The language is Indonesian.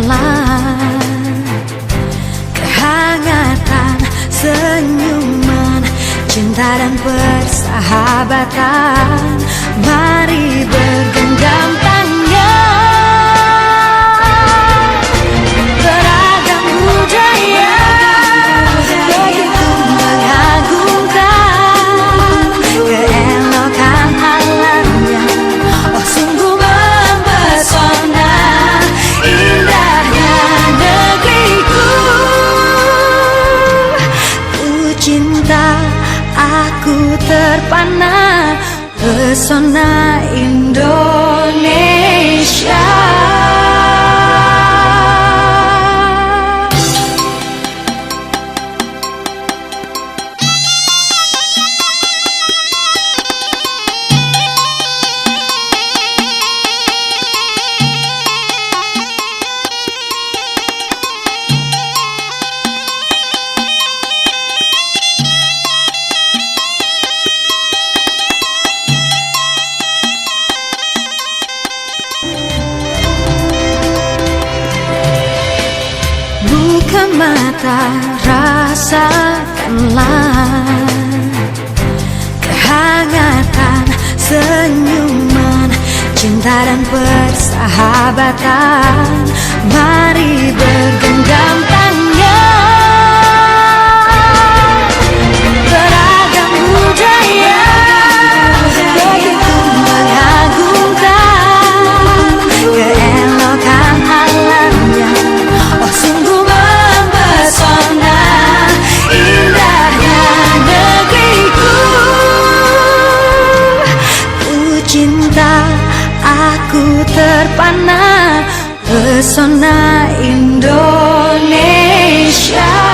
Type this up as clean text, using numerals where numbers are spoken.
katakanlah kehangatan senyuman, cinta dan persahabatan. Mari bergenggam tangan, beragam budaya begitu mengagumkan keelokan alamnya. Oh sungguh mempesona indahnya negeriku. Ku cinta, aku terpana pesona Indonesia. Buka mata, rasakanlah kehangatan senyuman, cinta dan persahabatan. Mari bergenggam tangan, beragam budaya begitu mengagumkan keelokan alamnya. Oh sungguh mempesona indahnya negeriku. Ku cinta, aku terpana pesona Indonesia.